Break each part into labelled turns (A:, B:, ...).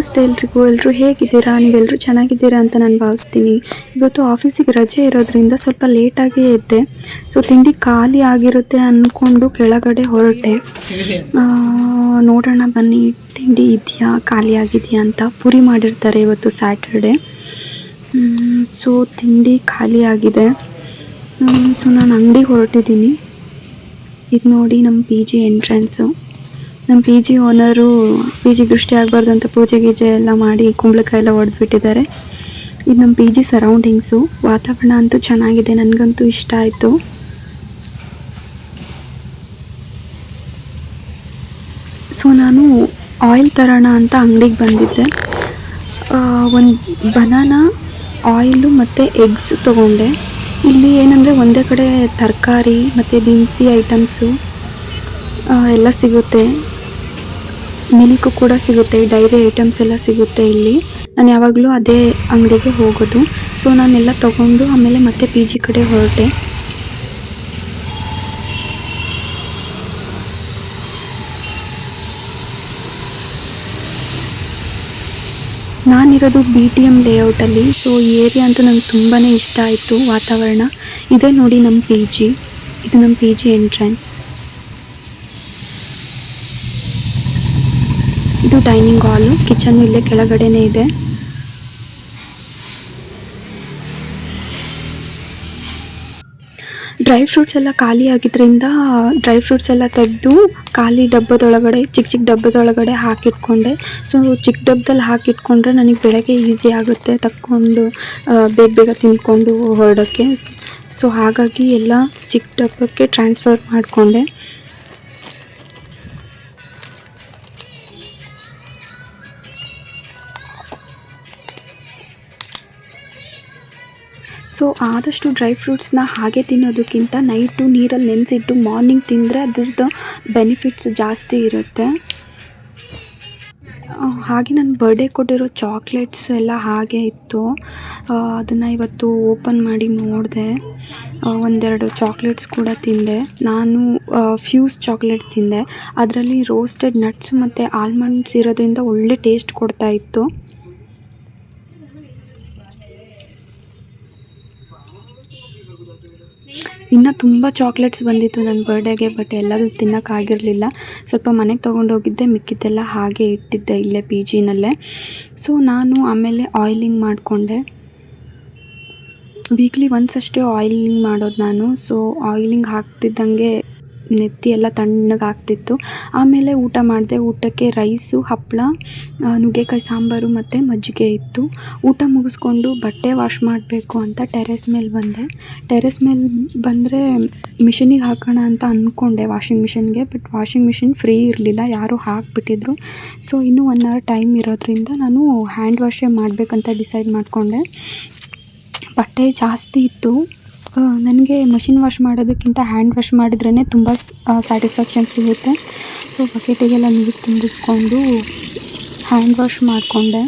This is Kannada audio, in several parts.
A: ನಮಸ್ತೆ ಎಲ್ರಿಗೂ. ಎಲ್ಲರೂ ಹೇಗಿದ್ದೀರಾ? ನೀವೆಲ್ಲರೂ ಚೆನ್ನಾಗಿದ್ದೀರಾ ಅಂತ ನಾನು ಭಾವಿಸ್ತೀನಿ. ಇವತ್ತು ಆಫೀಸಿಗೆ ರಜೆ ಇರೋದ್ರಿಂದ ಸ್ವಲ್ಪ ಲೇಟಾಗೇ ಇದ್ದೆ. ಸೊ ತಿಂಡಿ ಖಾಲಿ ಆಗಿರುತ್ತೆ ಅಂದ್ಕೊಂಡು ಕೆಳಗಡೆ ಹೊರಟೆ. ನೋಡೋಣ ಬನ್ನಿ, ತಿಂಡಿ ಇದೆಯಾ, ಖಾಲಿ ಆಗಿದೆಯಾ ಅಂತ. ಪೂರಿ ಮಾಡಿರ್ತಾರೆ ಇವತ್ತು ಸ್ಯಾಟರ್ಡೆ. ಸೊ ತಿಂಡಿ ಖಾಲಿ ಆಗಿದೆ. ಸೊ ನಾನು ಅಂಗಡಿಗೆ ಹೊರಟಿದ್ದೀನಿ. ಇದು ನೋಡಿ ನಮ್ಮ ಪಿ ಜಿ ಎಂಟ್ರೆನ್ಸು. ನಮ್ಮ P G owner P G ದೃಷ್ಟಿ ಆಗಬಾರ್ದು ಅಂತ ಪೂಜೆ ಗೀಜೆ ಎಲ್ಲ ಮಾಡಿ ಕುಂಬಳಕಾಯಿ ಎಲ್ಲ ಹೊಡೆದ್ಬಿಟ್ಟಿದ್ದಾರೆ. ಇದು ನಮ್ಮ ಪಿ ಜಿ ಸರೌಂಡಿಂಗ್ಸು. ವಾತಾವರಣ ಅಂತೂ ಚೆನ್ನಾಗಿದೆ, ನನಗಂತೂ ಇಷ್ಟ ಆಯಿತು. ಸೊ ನಾನು ಆಯಿಲ್ ತರೋಣ ಅಂತ ಅಂಗಡಿಗೆ ಬಂದಿದ್ದೆ. ಒಂದು ಬನಾನಾ, ಆಯಿಲು ಮತ್ತು ಎಗ್ಸ್ ತೊಗೊಂಡೆ. ಇಲ್ಲಿ ಏನಂದರೆ ಒಂದೇ ಕಡೆ ತರಕಾರಿ ಮತ್ತು ದಿನಸಿ ಐಟಮ್ಸು ಎಲ್ಲ ಸಿಗುತ್ತೆ. ಮಿಲ್ಕ್ ಕೂಡ ಸಿಗುತ್ತೆ, ಡೈರಿ ಐಟಮ್ಸ್ ಎಲ್ಲ ಸಿಗುತ್ತೆ ಇಲ್ಲಿ. ನಾನು ಯಾವಾಗಲೂ ಅದೇ ಅಂಗಡಿಗೆ ಹೋಗೋದು. ಸೊ ನಾನೆಲ್ಲ ತೊಗೊಂಡು ಆಮೇಲೆ ಮತ್ತೆ ಪಿ ಜಿ ಕಡೆ ಹೊರಟೆ. ನಾನಿರೋದು BTM ಲೇಔಟಲ್ಲಿ. ಸೊ ಈ ಏರಿಯಾ ಅಂತೂ ನಂಗೆ ತುಂಬಾ ಇಷ್ಟ ಆಯಿತು, ವಾತಾವರಣ. ಇದೇ ನೋಡಿ ನಮ್ಮ ಪಿ ಜಿ. ಇದು ನಮ್ಮ ಪಿ ಜಿ ಎಂಟ್ರೆನ್ಸ್. ಇದು ಡೈನಿಂಗ್ ಹಾಲು, ಕಿಚನ್ನು ಇಲ್ಲೇ ಕೆಳಗಡೆನೇ ಇದೆ. ಡ್ರೈ ಫ್ರೂಟ್ಸ್ ಎಲ್ಲ ಖಾಲಿ ಆಗಿದ್ದರಿಂದ ಡ್ರೈ ಫ್ರೂಟ್ಸ್ ಎಲ್ಲ ತೆಗೆದು ಖಾಲಿ ಡಬ್ಬದೊಳಗಡೆ, ಚಿಕ್ಕ ಚಿಕ್ಕ ಡಬ್ಬದೊಳಗಡೆ ಹಾಕಿಟ್ಕೊಂಡೆ. ಸೊ ಚಿಕ್ಕ ಡಬ್ಬದಲ್ಲಿ ಹಾಕಿಟ್ಕೊಂಡ್ರೆ ನನಗೆ ಬೆಳಗ್ಗೆ ಈಸಿ ಆಗುತ್ತೆ ತಕ್ಕೊಂಡು ಬೇಗ ಬೇಗ ತಿಂದ್ಕೊಂಡು ಹೊರಡೋಕ್ಕೆ. ಸೊ ಹಾಗಾಗಿ ಎಲ್ಲ ಚಿಕ್ಕ ಡಬ್ಬಕ್ಕೆ ಟ್ರಾನ್ಸ್ಫರ್ ಮಾಡಿಕೊಂಡೆ. ಸೊ ಆದಷ್ಟು ಡ್ರೈ ಫ್ರೂಟ್ಸ್ನ ಹಾಗೆ ತಿನ್ನೋದಕ್ಕಿಂತ ನೈಟು ನೀರಲ್ಲಿ ನೆನೆಸಿಟ್ಟು ಮಾರ್ನಿಂಗ್ ತಿಂದರೆ ಅದ್ರದ್ದು ಬೆನಿಫಿಟ್ಸ್ ಜಾಸ್ತಿ ಇರುತ್ತೆ. ಹಾಗೆ ನನ್ನ ಬರ್ಡೇ ಕೊಟ್ಟಿರೋ ಚಾಕ್ಲೇಟ್ಸ್ ಎಲ್ಲ ಹಾಗೆ ಇತ್ತು. ಅದನ್ನು ಇವತ್ತು ಓಪನ್ ಮಾಡಿ ನೋಡಿದೆ. ಒಂದೆರಡು ಚಾಕ್ಲೇಟ್ಸ್ ಕೂಡ ತಿಂದೆ. ನಾನು ಫ್ಯೂಸ್ ಚಾಕ್ಲೇಟ್ ತಿಂದೆ. ಅದರಲ್ಲಿ ರೋಸ್ಟೆಡ್ ನಟ್ಸ್ ಮತ್ತು ಆಲ್ಮಂಡ್ಸ್ ಇರೋದ್ರಿಂದ ಒಳ್ಳೆ ಟೇಸ್ಟ್ ಕೊಡ್ತಾಯಿತ್ತು. ಇನ್ನು ತುಂಬ ಚಾಕ್ಲೇಟ್ಸ್ ಬಂದಿತ್ತು ನನ್ನ ಬರ್ಡೇಗೆ, ಬಟ್ ಎಲ್ಲದೂ ತಿನ್ನೋಕ್ಕಾಗಿರಲಿಲ್ಲ. ಸ್ವಲ್ಪ ಮನೆಗೆ ತೊಗೊಂಡೋಗಿದ್ದೆ, ಮಿಕ್ಕಿದ್ದೆಲ್ಲ ಹಾಗೆ ಇಟ್ಟಿದ್ದೆ ಇಲ್ಲೇ ಪಿ ಜಿನಲ್ಲೇ. ಸೊ ನಾನು ಆಮೇಲೆ ಆಯಿಲಿಂಗ್ ಮಾಡಿಕೊಂಡೆ. ವೀಕ್ಲಿ ಒನ್ಸ್ ಅಷ್ಟೇ ಆಯಿಲಿಂಗ್ ಮಾಡೋದು ನಾನು. ಸೊ ಆಯಿಲಿಂಗ್ ಹಾಕ್ತಿದ್ದಂಗೆ ನೆತ್ತಿ ಎಲ್ಲ ತಣ್ಣಗಾಗ್ತಿತ್ತು. ಆಮೇಲೆ ಊಟ ಮಾಡಿದೆ. ಊಟಕ್ಕೆ ರೈಸು, ಹಪ್ಪಳ, ನುಗ್ಗೆಕಾಯಿ ಸಾಂಬಾರು ಮತ್ತು ಮಜ್ಜಿಗೆ ಇತ್ತು. ಊಟ ಮುಗಿಸ್ಕೊಂಡು ಬಟ್ಟೆ ವಾಶ್ ಮಾಡಬೇಕು ಅಂತ ಟೆರೆಸ್ ಮೇಲೆ ಬಂದೆ. ಟೆರೆಸ್ ಮೇಲೆ ಬಂದರೆ ಮಿಷಿನಿಗೆ ಹಾಕೋಣ ಅಂತ ಅಂದ್ಕೊಂಡೆ, ವಾಷಿಂಗ್ ಮಿಷಿನ್ಗೆ. ಬಟ್ ವಾಷಿಂಗ್ ಮಿಷಿನ್ ಫ್ರೀ ಇರಲಿಲ್ಲ, ಯಾರೋ ಹಾಕಿಬಿಟ್ಟಿದ್ರು. ಸೊ ಇನ್ನೂ 1 hour ಟೈಮ್ ಇರೋದ್ರಿಂದ ನಾನು ಹ್ಯಾಂಡ್ ವಾಶೇ ಮಾಡಬೇಕಂತ ಡಿಸೈಡ್ ಮಾಡಿಕೊಂಡೆ. ಬಟ್ಟೆ ಜಾಸ್ತಿ ಇತ್ತು. ನನಗೆ ಮಷಿನ್ ವಾಶ್ ಮಾಡೋದಕ್ಕಿಂತ ಹ್ಯಾಂಡ್ ವಾಶ್ ಮಾಡಿದ್ರೇ ತುಂಬ ಸ್ಯಾಟಿಸ್ಫ್ಯಾಕ್ಷನ್ ಸಿಗುತ್ತೆ. ಸೊ ಬಕೆಟಿಗೆಲ್ಲ ನೀರು ತುಂಬಿಸ್ಕೊಂಡು ಹ್ಯಾಂಡ್ ವಾಶ್ ಮಾಡಿಕೊಂಡೆ.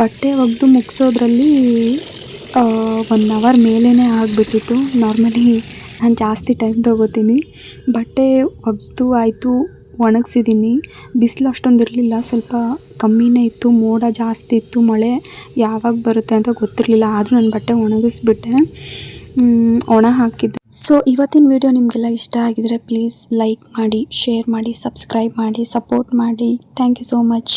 A: ಬಟ್ಟೆ ಒಗೆದು ಮುಗಿಸೋದ್ರಲ್ಲಿ 1 hour ಮೇಲೇ ಆಗಿಬಿಟ್ಟಿತ್ತು. ನಾರ್ಮಲಿ ನಾನು ಜಾಸ್ತಿ ಟೈಮ್ ತೊಗೋತೀನಿ. ಬಟ್ಟೆ ಒಗೆದು ಆಯಿತು, ಒಣಗಿಸಿದ್ದೀನಿ. ಬಿಸಿಲು ಅಷ್ಟೊಂದು ಇರಲಿಲ್ಲ, ಸ್ವಲ್ಪ ಕಮ್ಮಿನೇ ಇತ್ತು. ಮೋಡ ಜಾಸ್ತಿ ಇತ್ತು, ಮಳೆ ಯಾವಾಗ ಬರುತ್ತೆ ಅಂತ ಗೊತ್ತಿರಲಿಲ್ಲ. ಆದರೂ ನಾನು ಬಟ್ಟೆ ಒಣಗಿಸ್ಬಿಟ್ಟೆ, ಒಣ ಹಾಕಿದ್ದೆ. ಸೊ ಇವತ್ತಿನ ವಿಡಿಯೋ ನಿಮಗೆಲ್ಲ ಇಷ್ಟ ಆಗಿದರೆ ಪ್ಲೀಸ್ ಲೈಕ್ ಮಾಡಿ, ಶೇರ್ ಮಾಡಿ, ಸಬ್ಸ್ಕ್ರೈಬ್ ಮಾಡಿ, ಸಪೋರ್ಟ್ ಮಾಡಿ. Thank you so much.